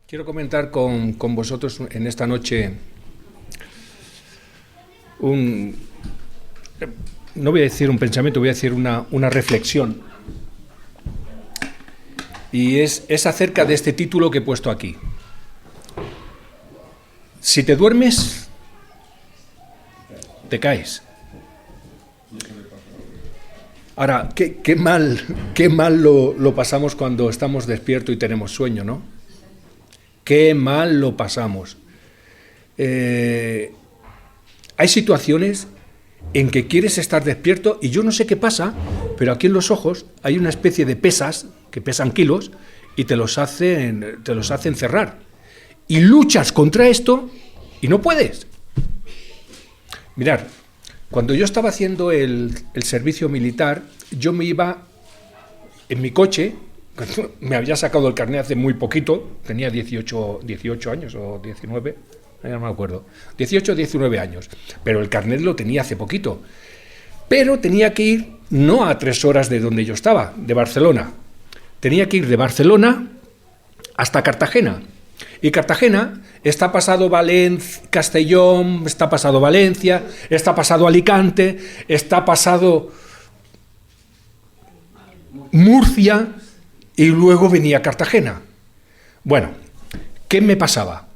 Quiero comentar con vosotros en esta noche no voy a decir un pensamiento, voy a decir una reflexión. Y es acerca de este título que he puesto aquí. Si te duermes, te caes. Ahora, qué mal lo pasamos cuando estamos despiertos y tenemos sueño, ¿no? Qué mal lo pasamos. Hay situaciones en que quieres estar despierto y yo no sé qué pasa, pero aquí en los ojos hay una especie de pesas que pesan kilos y te los hacen cerrar. Y luchas contra esto y no puedes. Mirad, cuando yo estaba haciendo el servicio militar, yo me iba en mi coche. Me había sacado el carnet hace muy poquito, tenía 18 años o 19, no me acuerdo, 18 o 19 años, pero el carnet lo tenía hace poquito. Pero tenía que ir no a 3 horas de donde yo estaba, de Barcelona, tenía que ir de Barcelona hasta Cartagena. Y Cartagena está pasado Castellón, está pasado Valencia, está pasado Alicante, está pasado Murcia, y luego venía Cartagena. Bueno, ¿qué me pasaba?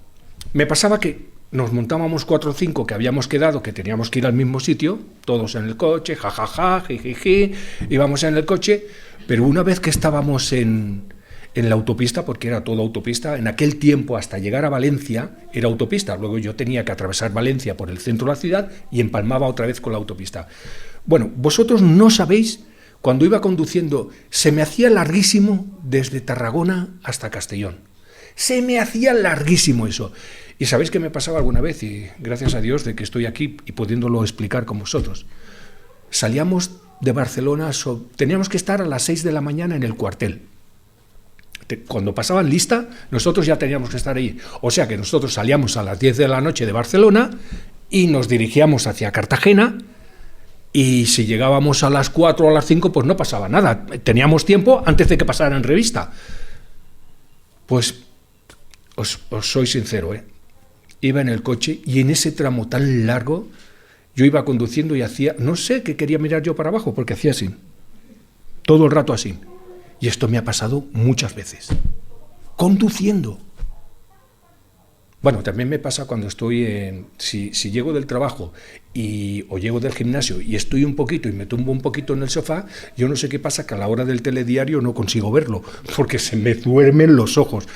Me pasaba que nos montábamos 4 o 5 que habíamos quedado, que teníamos que ir al mismo sitio, todos en el coche, jajaja, jijiji, íbamos en el coche, pero una vez que estábamos en la autopista, porque era toda autopista, en aquel tiempo hasta llegar a Valencia era autopista, luego yo tenía que atravesar Valencia por el centro de la ciudad y empalmaba otra vez con la autopista. Bueno, vosotros no sabéis. Cuando iba conduciendo, se me hacía larguísimo desde Tarragona hasta Castellón. Se me hacía larguísimo eso. ¿Y sabéis qué me pasaba alguna vez? Y gracias a Dios de que estoy aquí y pudiéndolo explicar con vosotros. Salíamos de Barcelona, teníamos que estar a las 6 de la mañana en el cuartel. Cuando pasaban lista, nosotros ya teníamos que estar ahí. O sea que nosotros salíamos a las 10 de la noche de Barcelona y nos dirigíamos hacia Cartagena. Y si llegábamos a las 4 o a las 5, pues no pasaba nada. Teníamos tiempo antes de que pasaran revista. Pues os soy sincero, iba en el coche y en ese tramo tan largo yo iba conduciendo y hacía, no sé qué quería mirar yo para abajo, porque hacía así. Todo el rato así. Y esto me ha pasado muchas veces. Conduciendo. Bueno, también me pasa cuando estoy si llego del trabajo o llego del gimnasio y estoy un poquito y me tumbo un poquito en el sofá, yo no sé qué pasa que a la hora del telediario no consigo verlo, porque se me duermen los ojos,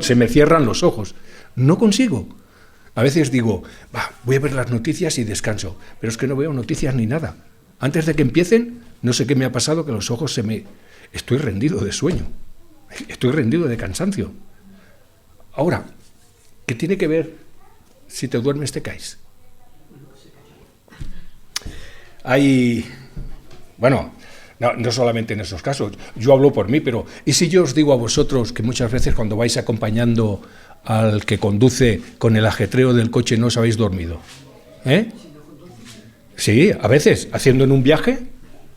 se me cierran los ojos, no consigo. A veces digo, voy a ver las noticias y descanso, pero es que no veo noticias ni nada. Antes de que empiecen, no sé qué me ha pasado, que los ojos estoy rendido de sueño, estoy rendido de cansancio. Ahora, ¿qué tiene que ver si te duermes te caes? No solamente en esos casos, yo hablo por mí, pero ¿y si yo os digo a vosotros que muchas veces cuando vais acompañando al que conduce con el ajetreo del coche no os habéis dormido? Sí, a veces, haciendo en un viaje.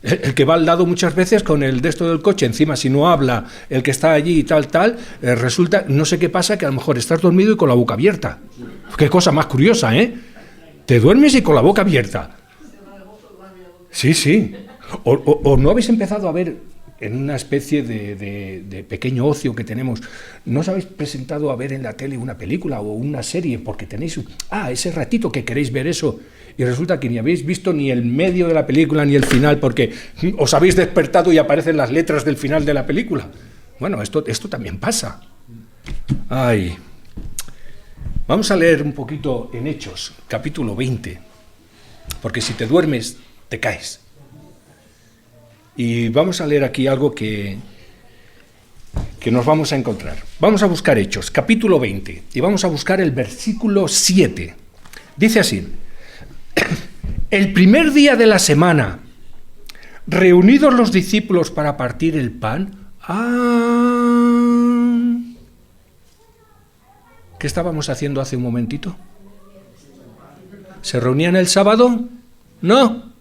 El que va al lado muchas veces con el de esto del coche, encima si no habla el que está allí y tal, resulta, no sé qué pasa, que a lo mejor estás dormido y con la boca abierta. Qué cosa más curiosa, Te duermes y con la boca abierta. Sí. O no habéis empezado a ver, en una especie de pequeño ocio que tenemos, ¿no os habéis presentado a ver en la tele una película o una serie porque tenéis ese ratito que queréis ver eso? Y resulta que ni habéis visto ni el medio de la película ni el final porque os habéis despertado y aparecen las letras del final de la película. Bueno, esto también pasa. Vamos a leer un poquito en Hechos, capítulo 20, porque si te duermes, te caes. Y vamos a leer aquí algo que nos vamos a encontrar. Vamos a buscar Hechos, capítulo 20, y vamos a buscar el versículo 7. Dice así: el primer día de la semana, reunidos los discípulos para partir el pan, ¿qué estábamos haciendo hace un momentito? ¿Se reunían el sábado? No,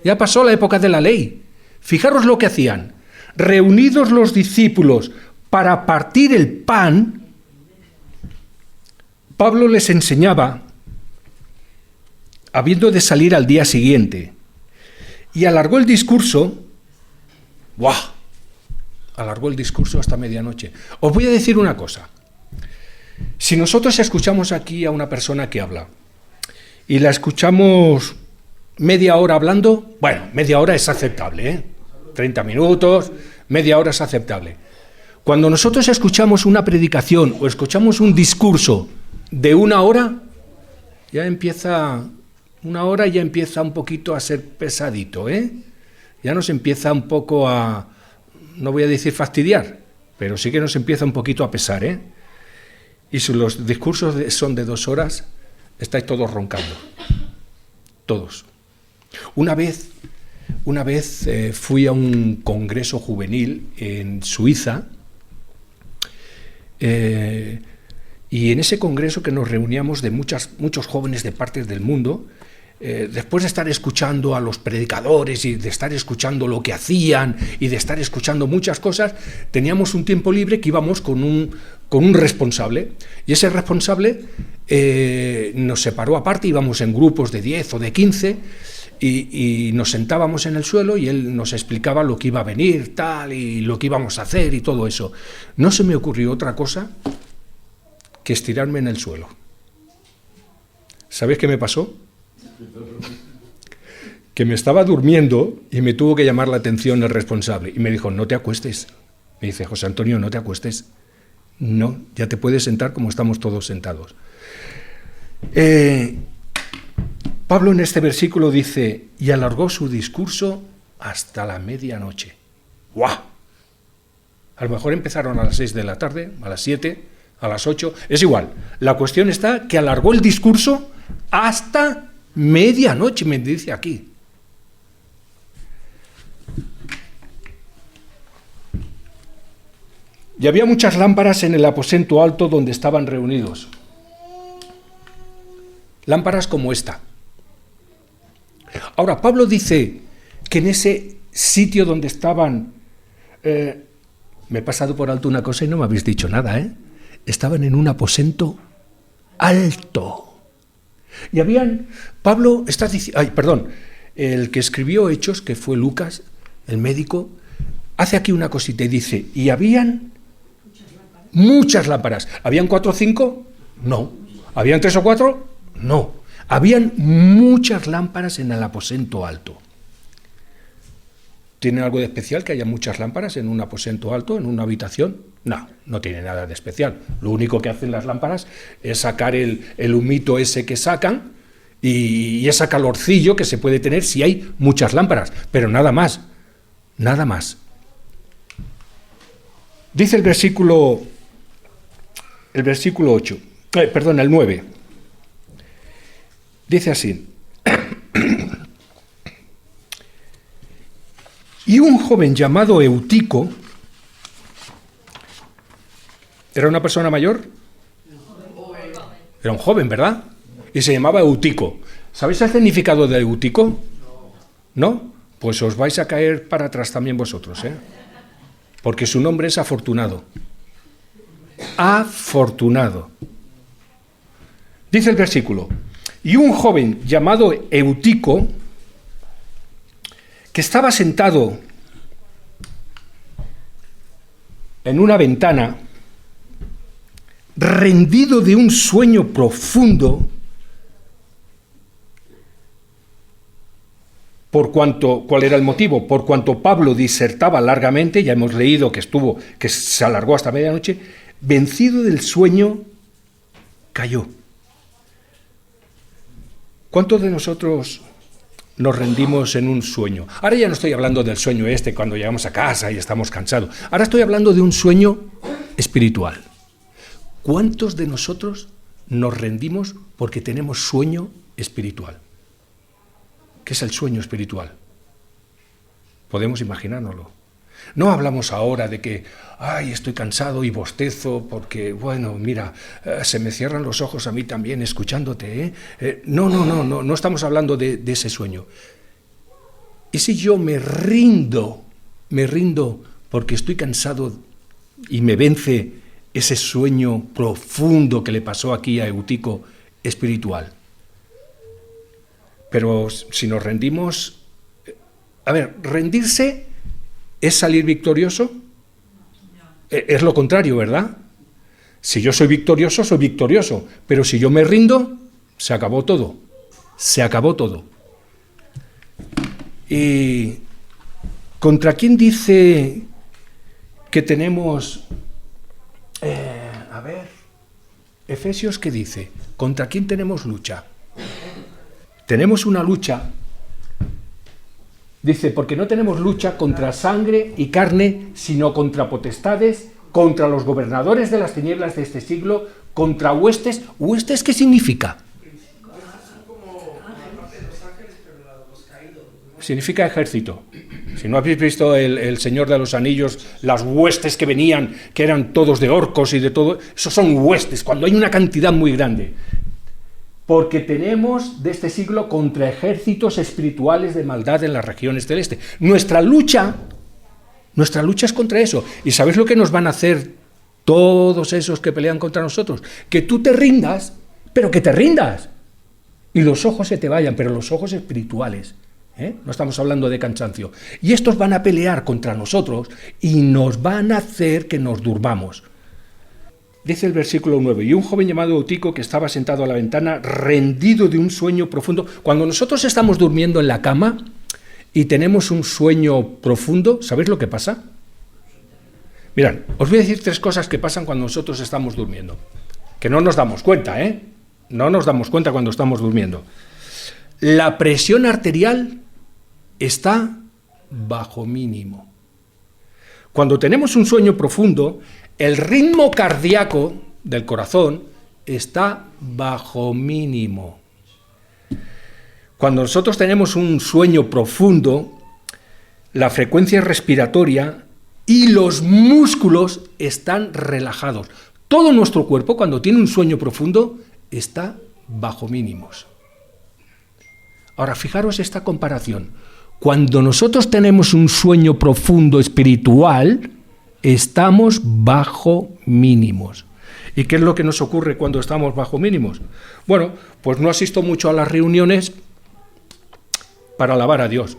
ya pasó la época de la ley. Fijaros lo que hacían. Reunidos los discípulos para partir el pan, Pablo les enseñaba, habiendo de salir al día siguiente, y alargó el discurso, ¡buah! Alargó el discurso hasta medianoche. Os voy a decir una cosa. Si nosotros escuchamos aquí a una persona que habla, y la escuchamos media hora hablando, bueno, media hora es aceptable, ¿eh? 30 minutos, media hora es aceptable. Cuando nosotros escuchamos una predicación o escuchamos un discurso de una hora, una hora ya empieza un poquito a ser pesadito, ¿eh? Ya nos empieza un poco a, no voy a decir fastidiar, pero sí que nos empieza un poquito a pesar, ¿eh? Y si los discursos son de 2 horas, estáis todos roncando. Todos. Una vez fui a un congreso juvenil en Suiza, y en ese congreso que nos reuníamos de muchos jóvenes de partes del mundo, después de estar escuchando a los predicadores y de estar escuchando lo que hacían y de estar escuchando muchas cosas, teníamos un tiempo libre que íbamos con un responsable, y ese responsable nos separó aparte, íbamos en grupos de 10 o de 15 y nos sentábamos en el suelo y él nos explicaba lo que iba a venir, tal, y lo que íbamos a hacer y todo eso. No se me ocurrió otra cosa que estirarme en el suelo. ¿Sabéis qué me pasó? Que me estaba durmiendo y me tuvo que llamar la atención el responsable y me dijo, no te acuestes. Me dice, José Antonio, no te acuestes. No, ya te puedes sentar como estamos todos sentados. Pablo en este versículo dice, y alargó su discurso hasta la medianoche. ¡Guau! A lo mejor empezaron a las 6 de la tarde, a las 7, a las 8, es igual. La cuestión está que alargó el discurso hasta medianoche, me dice aquí. Y había muchas lámparas en el aposento alto donde estaban reunidos. Lámparas como esta. Ahora, Pablo dice que en ese sitio donde estaban, me he pasado por alto una cosa y no me habéis dicho nada, ¿eh? Estaban en un aposento alto. Y Pablo está diciendo, el que escribió Hechos, que fue Lucas, el médico, hace aquí una cosita y dice, y habían muchas lámparas. ¿Habían 4 o 5? No. ¿Habían 3 o 4? No. Habían muchas lámparas en el aposento alto. ¿Tiene algo de especial que haya muchas lámparas en un aposento alto, en una habitación? No, no tiene nada de especial. Lo único que hacen las lámparas es sacar el humito ese que sacan y ese calorcillo que se puede tener si hay muchas lámparas, pero nada más, nada más. Dice el versículo 8, el 9. Dice así, y un joven llamado Eutico, ¿era una persona mayor? Era un joven, ¿verdad? Y se llamaba Eutico. ¿Sabéis el significado de Eutico? ¿No? Pues os vais a caer para atrás también vosotros, ¿eh? Porque su nombre es afortunado. Afortunado. Dice el versículo, y un joven llamado Eutico, que estaba sentado en una ventana, rendido de un sueño profundo, ¿cuál era el motivo? Por cuanto Pablo disertaba largamente, ya hemos leído que se alargó hasta medianoche, vencido del sueño, cayó. ¿Cuántos de nosotros nos rendimos en un sueño? Ahora ya no estoy hablando del sueño cuando llegamos a casa y estamos cansados. Ahora estoy hablando de un sueño espiritual. ¿Cuántos de nosotros nos rendimos porque tenemos sueño espiritual? ¿Qué es el sueño espiritual? Podemos imaginárnoslo. No hablamos ahora de que, estoy cansado y bostezo porque, bueno, mira, se me cierran los ojos a mí también escuchándote, ¿eh? No estamos hablando de ese sueño. ¿Y si yo me rindo porque estoy cansado y me vence ese sueño profundo que le pasó aquí a Eutico espiritual. Pero si nos rendimos... A ver, ¿rendirse es salir victorioso? Es lo contrario, ¿verdad? Si yo soy victorioso, soy victorioso. Pero si yo me rindo, se acabó todo. Se acabó todo. ¿Y contra quién dice que tenemos... a ver, Efesios, ¿qué dice? ¿Contra quién tenemos lucha? Tenemos una lucha. Dice, porque no tenemos lucha contra sangre y carne, sino contra potestades, contra los gobernadores de las tinieblas de este siglo, contra huestes. ¿Huestes qué significa? Significa ejército. Si no habéis visto el Señor de los Anillos, las huestes que venían, que eran todos de orcos y de todo, esos son huestes, cuando hay una cantidad muy grande. Porque tenemos de este siglo contra ejércitos espirituales de maldad en las regiones celestes. Nuestra lucha es contra eso. ¿Y sabéis lo que nos van a hacer todos esos que pelean contra nosotros? Que tú te rindas, pero que te rindas. Y los ojos se te vayan, pero los ojos espirituales. No estamos hablando de cansancio. Y estos van a pelear contra nosotros y nos van a hacer que nos durmamos. Dice el versículo 9, y un joven llamado Eutico que estaba sentado a la ventana, rendido de un sueño profundo. Cuando nosotros estamos durmiendo en la cama y tenemos un sueño profundo, ¿sabéis lo que pasa? Mirad, os voy a decir 3 cosas que pasan cuando nosotros estamos durmiendo. Que no nos damos cuenta, No nos damos cuenta cuando estamos durmiendo. La presión arterial está bajo mínimo. Cuando tenemos un sueño profundo, el ritmo cardíaco del corazón está bajo mínimo. Cuando nosotros tenemos un sueño profundo, la frecuencia respiratoria y los músculos están relajados. Todo nuestro cuerpo, cuando tiene un sueño profundo, está bajo mínimos. Ahora, fijaros esta comparación. Cuando nosotros tenemos un sueño profundo espiritual, estamos bajo mínimos. ¿Y qué es lo que nos ocurre cuando estamos bajo mínimos? Bueno, pues no asisto mucho a las reuniones para alabar a Dios.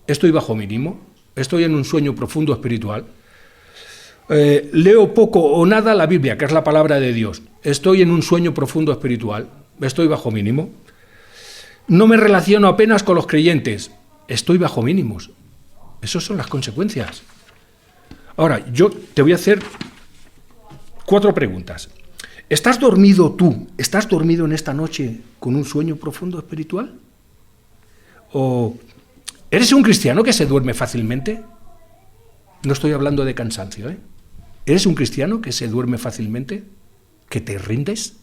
Estoy bajo mínimo, estoy en un sueño profundo espiritual. Leo poco o nada la Biblia, que es la palabra de Dios. Estoy en un sueño profundo espiritual, estoy bajo mínimo. No me relaciono apenas con los creyentes, estoy bajo mínimos. Esas son las consecuencias. Ahora, yo te voy a hacer 4 preguntas. ¿Estás dormido tú? ¿Estás dormido en esta noche con un sueño profundo espiritual? ¿O eres un cristiano que se duerme fácilmente? No estoy hablando de cansancio, ¿Eres un cristiano que se duerme fácilmente? ¿Que te rindes?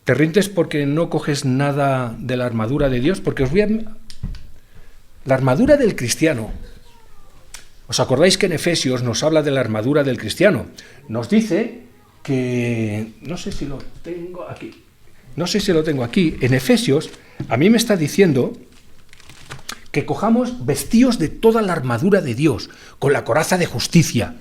¿Te rindes porque no coges nada de la armadura de Dios? Porque la armadura del cristiano. ¿Os acordáis que en Efesios nos habla de la armadura del cristiano? Nos dice que... No sé si lo tengo aquí. En Efesios, a mí me está diciendo que cojamos vestidos de toda la armadura de Dios, con la coraza de justicia.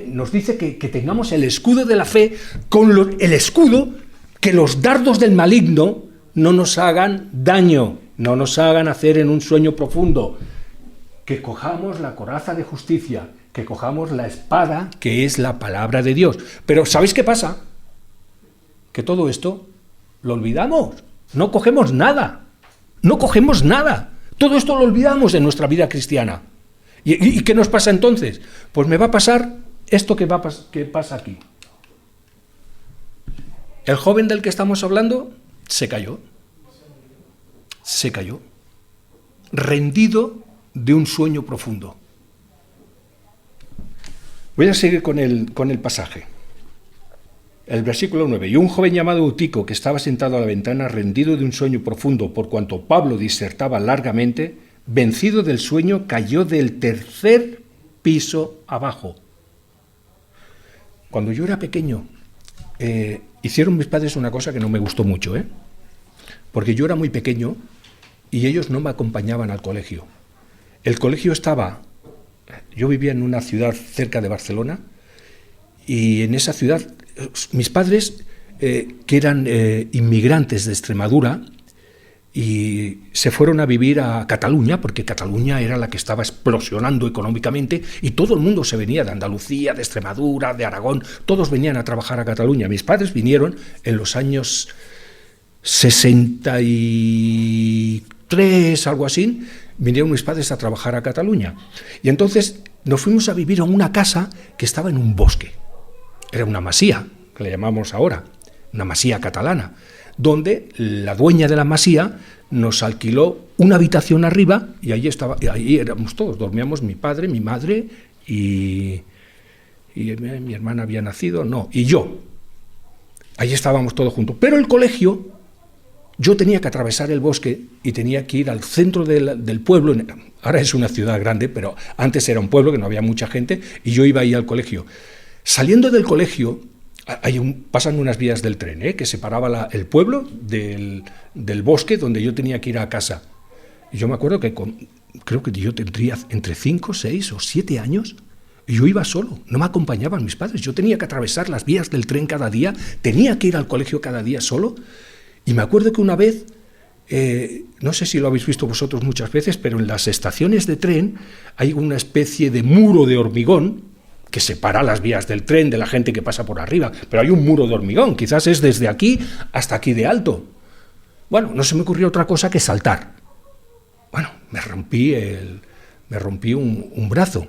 Nos dice que tengamos el escudo de la fe, con el escudo, que los dardos del maligno no nos hagan daño, no nos hagan hacer en un sueño profundo. Que cojamos la coraza de justicia, que cojamos la espada, que es la palabra de Dios. Pero ¿sabéis qué pasa? Que todo esto lo olvidamos. No cogemos nada. Todo esto lo olvidamos en nuestra vida cristiana. ¿Y qué nos pasa entonces? Pues me va a pasar esto que pasa aquí. El joven del que estamos hablando se cayó. Rendido de un sueño profundo. Voy a seguir con el pasaje. El versículo 9. Y un joven llamado Eutico, que estaba sentado a la ventana, rendido de un sueño profundo, por cuanto Pablo disertaba largamente, vencido del sueño, cayó del 3er piso abajo. Cuando yo era pequeño, hicieron mis padres una cosa que no me gustó mucho, porque yo era muy pequeño y ellos no me acompañaban al colegio. El colegio yo vivía en una ciudad cerca de Barcelona, Y en esa ciudad, mis padres, que eran inmigrantes de Extremadura, y se fueron a vivir a Cataluña, porque Cataluña era la que estaba explosionando económicamente y todo el mundo se venía de Andalucía, de Extremadura, de Aragón, todos venían a trabajar a Cataluña. Mis padres vinieron en los años 63, algo así, vinieron mis padres a trabajar a Cataluña. Y entonces nos fuimos a vivir en una casa que estaba en un bosque. Era una masía, que le llamamos ahora, una masía catalana, donde la dueña de la masía nos alquiló una habitación arriba y ahí éramos todos, dormíamos mi padre, mi madre y mi hermana había nacido, y yo. Ahí estábamos todos juntos. Pero el colegio, yo tenía que atravesar el bosque y tenía que ir al centro del pueblo. Ahora es una ciudad grande, pero antes era un pueblo que no había mucha gente y yo iba ahí al colegio. Saliendo del colegio, pasan unas vías del tren, que separaba el pueblo del bosque donde yo tenía que ir a casa. Y yo me acuerdo que creo que yo tendría entre 5, 6 o 7 años, y yo iba solo, no me acompañaban mis padres. Yo tenía que atravesar las vías del tren cada día, tenía que ir al colegio cada día solo. Y me acuerdo que una vez, no sé si lo habéis visto vosotros muchas veces, pero en las estaciones de tren hay una especie de muro de hormigón que separa las vías del tren de la gente que pasa por arriba, pero hay un muro de hormigón, quizás es desde aquí hasta aquí de alto. Bueno, no se me ocurrió otra cosa que saltar. Bueno, me rompí un brazo,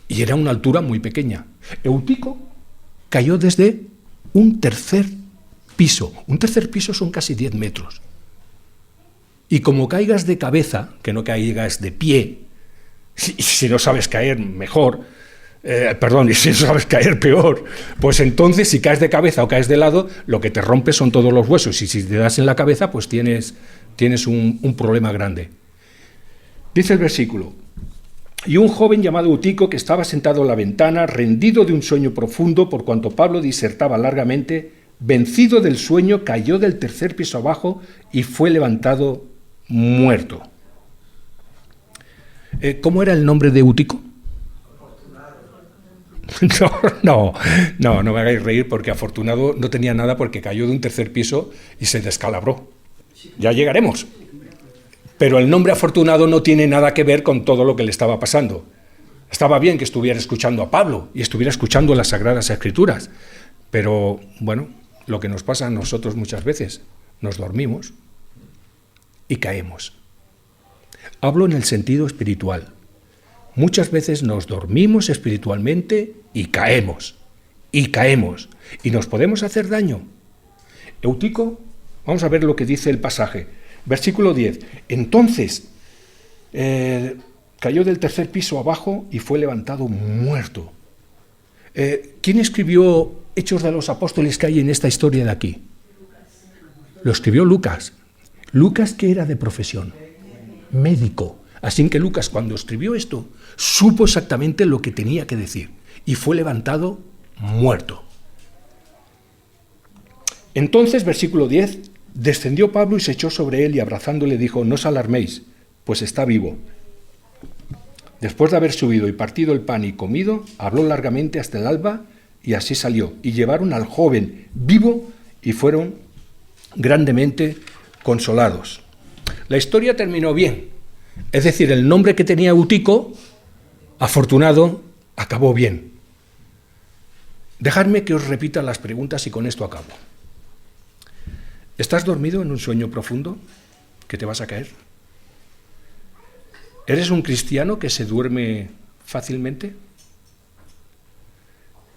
y era una altura muy pequeña. Eutico cayó desde un tercer piso. Un tercer piso son casi 10 metros. Y como caigas de cabeza, que no caigas de pie, si no sabes caer, mejor, y si no sabes caer, peor, pues entonces si caes de cabeza o caes de lado, lo que te rompe son todos los huesos, y si te das en la cabeza, pues tienes un problema grande. Dice el versículo: y un joven llamado Eutico, que estaba sentado en la ventana, rendido de un sueño profundo, por cuanto Pablo disertaba largamente, vencido del sueño, cayó del tercer piso abajo y fue levantado muerto. ¿Cómo era el nombre de Eutico? No me hagáis reír, porque afortunado no tenía nada, porque cayó de un tercer piso y se descalabró. Ya llegaremos. Pero el nombre afortunado no tiene nada que ver con todo lo que le estaba pasando. Estaba bien que estuviera escuchando a Pablo y estuviera escuchando las Sagradas Escrituras, pero bueno, lo que nos pasa a nosotros muchas veces, nos dormimos y caemos. Hablo en el sentido espiritual. Muchas veces nos dormimos espiritualmente y caemos, y nos podemos hacer daño. Eutico, vamos a ver lo que dice el pasaje, versículo 10. Entonces, cayó del tercer piso abajo y fue levantado muerto. ¿Quién escribió Hechos de los Apóstoles que hay en esta historia de aquí? Lo escribió Lucas. Lucas, que era de profesión, médico. Así que Lucas, cuando escribió esto, supo exactamente lo que tenía que decir y fue levantado muerto. Entonces, versículo 10, descendió Pablo y se echó sobre él y abrazándole dijo: no os alarméis, pues está vivo. Después de haber subido y partido el pan y comido, habló largamente hasta el alba y así salió. Y llevaron al joven vivo y fueron grandemente consolados. La historia terminó bien. Es decir, el nombre que tenía Eutico, afortunado, acabó bien. Dejadme que os repita las preguntas y con esto acabo. ¿Estás dormido en un sueño profundo que te vas a caer? ¿Eres un cristiano que se duerme fácilmente?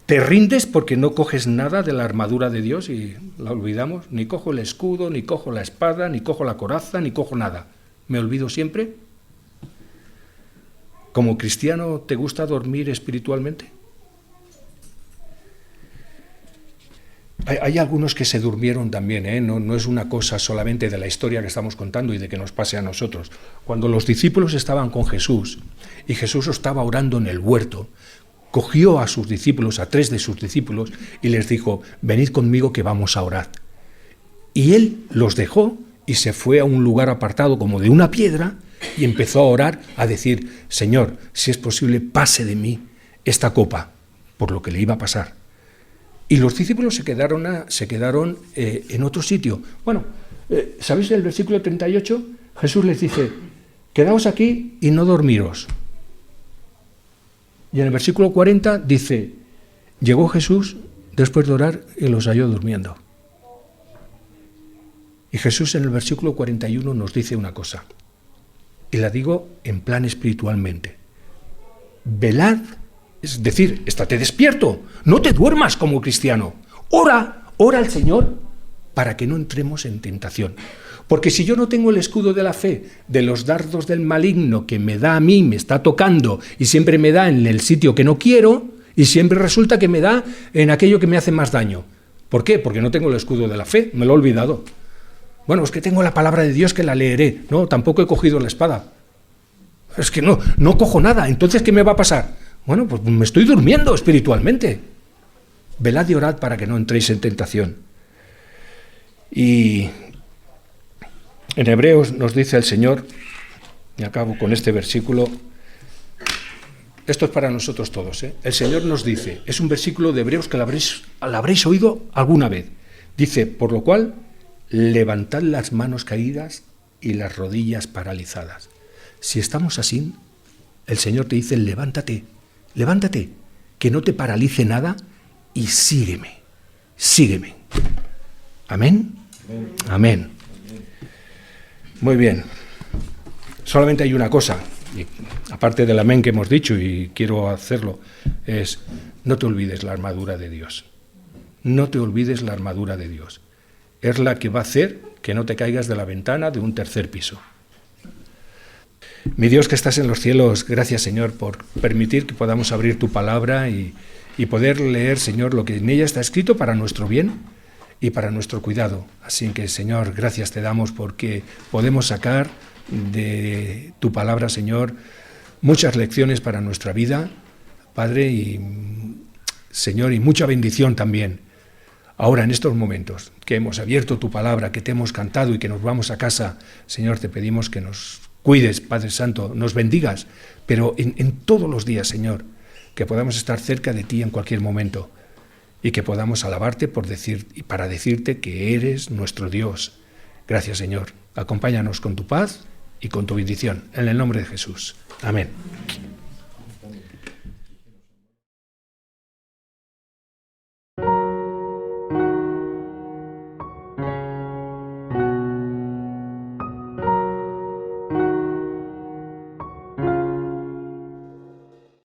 ¿Te rindes porque no coges nada de la armadura de Dios y la olvidamos? Ni cojo el escudo, ni cojo la espada, ni cojo la coraza, ni cojo nada. ¿Me olvido siempre? ¿Como cristiano te gusta dormir espiritualmente? Hay algunos que se durmieron también, no es una cosa solamente de la historia que estamos contando y de que nos pase a nosotros. Cuando los discípulos estaban con Jesús y Jesús estaba orando en el huerto, cogió a sus discípulos, a 3 de sus discípulos, y les dijo: venid conmigo que vamos a orar. Y él los dejó y se fue a un lugar apartado como de una piedra y empezó a orar, a decir: Señor, si es posible, pase de mí esta copa, por lo que le iba a pasar. Y los discípulos se quedaron en otro sitio. Bueno, ¿sabéis el versículo 38? Jesús les dice, quedaos aquí y no dormiros. Y en el versículo 40 dice, llegó Jesús después de orar y los halló durmiendo. Y Jesús en el versículo 41 nos dice una cosa, y la digo en plan espiritualmente. Velad, es decir, estate despierto, no te duermas como cristiano. Ora al Señor para que no entremos en tentación. Porque si yo no tengo el escudo de la fe, de los dardos del maligno que me da a mí, me está tocando y siempre me da en el sitio que no quiero y siempre resulta que me da en aquello que me hace más daño. ¿Por qué? Porque no tengo el escudo de la fe, me lo he olvidado. Bueno, es que tengo la palabra de Dios que la leeré. No, tampoco he cogido la espada. Es que no cojo nada. Entonces, ¿qué me va a pasar? Bueno, pues me estoy durmiendo espiritualmente. Velad y orad para que no entréis en tentación. Y en Hebreos nos dice el Señor, y acabo con este versículo, esto es para nosotros todos, el Señor nos dice, es un versículo de Hebreos que lo habréis oído alguna vez. Dice, por lo cual, levantad las manos caídas y las rodillas paralizadas. Si estamos así, el Señor te dice, levántate, que no te paralice nada y sígueme. ¿Amén? Amén. Muy bien. Solamente hay una cosa, y aparte del amén que hemos dicho, y quiero hacerlo, es no te olvides la armadura de Dios. No te olvides la armadura de Dios. Es la que va a hacer que no te caigas de la ventana de un tercer piso. Mi Dios que estás en los cielos, gracias Señor por permitir que podamos abrir tu palabra y poder leer, Señor, lo que en ella está escrito para nuestro bien y para nuestro cuidado. Así que, Señor, gracias te damos porque podemos sacar de tu palabra, Señor, muchas lecciones para nuestra vida, Padre, y Señor, y mucha bendición también. Ahora, en estos momentos que hemos abierto tu palabra, que te hemos cantado y que nos vamos a casa, Señor, te pedimos que nos cuides, Padre Santo, nos bendigas, pero en todos los días, Señor, que podamos estar cerca de ti en cualquier momento y que podamos alabarte para decirte que eres nuestro Dios. Gracias, Señor. Acompáñanos con tu paz y con tu bendición. En el nombre de Jesús. Amén.